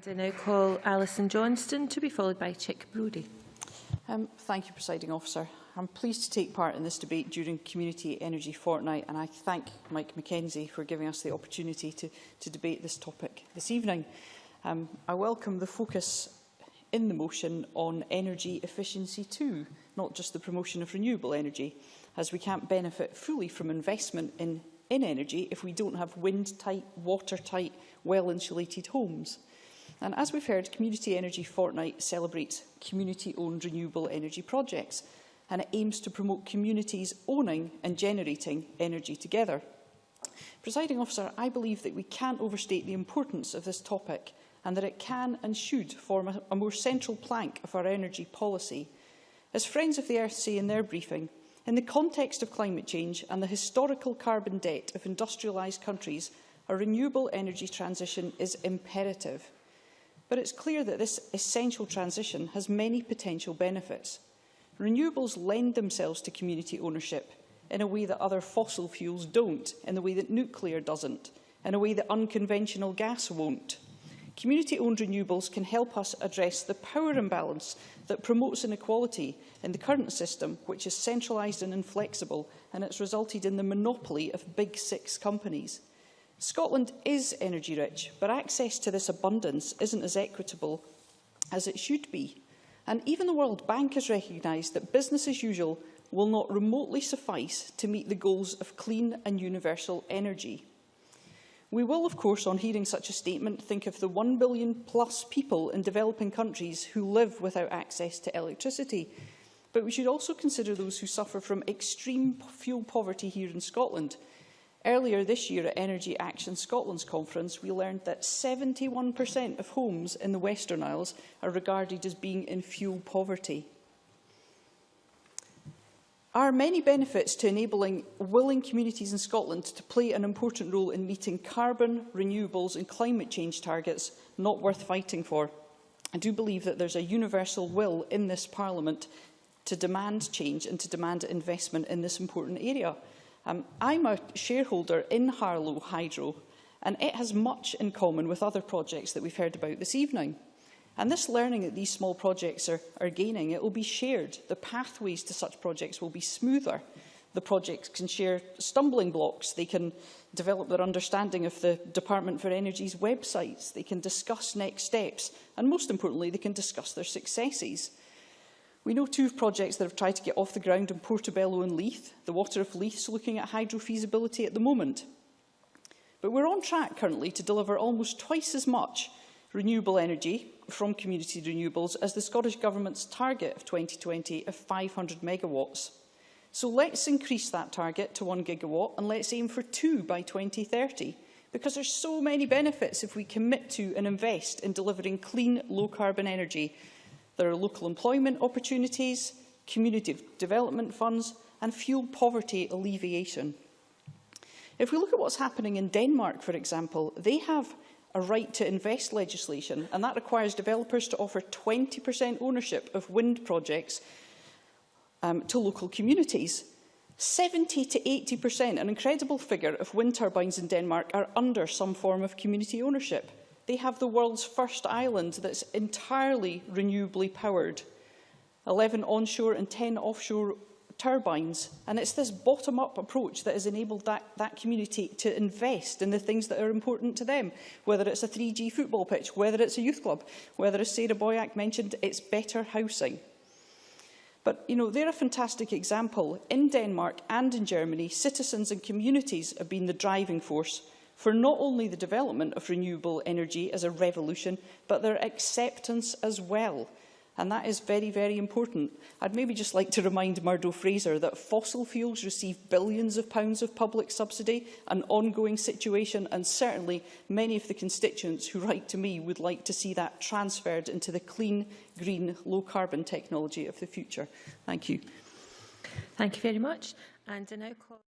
And I now call Alison Johnstone to be followed by Chick Brodie. Thank you, Presiding Officer. I'm pleased to take part in this debate during Community Energy Fortnight, and I thank Mike Mackenzie for giving us the opportunity to debate this topic this evening. I welcome the focus in the motion on energy efficiency too, not just the promotion of renewable energy, as we can't benefit fully from investment in energy if we don't have wind-tight, watertight, well-insulated homes. And as we've heard, Community Energy Fortnight celebrates community-owned renewable energy projects, and it aims to promote communities owning and generating energy together. Presiding Officer, I believe that we can't overstate the importance of this topic and that it can and should form a more central plank of our energy policy. As Friends of the Earth say in their briefing, in the context of climate change and the historical carbon debt of industrialised countries, a renewable energy transition is imperative. But it's clear that this essential transition has many potential benefits. Renewables lend themselves to community ownership in a way that other fossil fuels don't, in the way that nuclear doesn't, in a way that unconventional gas won't. Community-owned renewables can help us address the power imbalance that promotes inequality in the current system, which is centralised and inflexible, and it's resulted in the monopoly of big six companies. Scotland is energy rich, but access to this abundance isn't as equitable as it should be. And even the World Bank has recognised that business as usual will not remotely suffice to meet the goals of clean and universal energy. We will, of course, on hearing such a statement, think of the 1 billion plus people in developing countries who live without access to electricity. But we should also consider those who suffer from extreme fuel poverty here in Scotland. Earlier this year at Energy Action Scotland's conference, we learned that 71% of homes in the Western Isles are regarded as being in fuel poverty. There are many benefits to enabling willing communities in Scotland to play an important role in meeting carbon, renewables and climate change targets not worth fighting for. I do believe that there's a universal will in this Parliament to demand change and to demand investment in this important area. I'm a shareholder in Harlow Hydro, and it has much in common with other projects that we've heard about this evening. And this learning that these small projects are gaining, it will be shared. The pathways to such projects will be smoother. The projects can share stumbling blocks. They can develop their understanding of the Department for Energy's websites. They can discuss next steps. And most importantly, they can discuss their successes. We know two projects that have tried to get off the ground in Portobello and Leith. The Water of Leith is looking at hydro-feasibility at the moment. But we're on track currently to deliver almost twice as much renewable energy from community renewables as the Scottish Government's target of 2020 of 500 megawatts. So let's increase that target to 1 gigawatt and let's aim for 2 by 2030, because there's so many benefits if we commit to and invest in delivering clean, low-carbon energy. There are local employment opportunities, community development funds and fuel poverty alleviation. If we look at what's happening in Denmark, for example, they have a right to invest legislation, and that requires developers to offer 20% ownership of wind projects to local communities. 70 to 80%, an incredible figure, of wind turbines in Denmark are under some form of community ownership. They have the world's first island that's entirely renewably powered, 11 onshore and 10 offshore turbines. And it's this bottom-up approach that has enabled that community to invest in the things that are important to them, whether it's a 3G football pitch, whether it's a youth club, whether, as Sarah Boyack mentioned, it's better housing. But, you know, they're a fantastic example. In Denmark and in Germany, citizens and communities have been the driving force for not only the development of renewable energy as a revolution, but their acceptance as well. And that is very, very important. I'd maybe just like to remind Murdo Fraser that fossil fuels receive billions of pounds of public subsidy, an ongoing situation, and certainly many of the constituents who write to me would like to see that transferred into the clean, green, low-carbon technology of the future. Thank you. Thank you very much. And I now call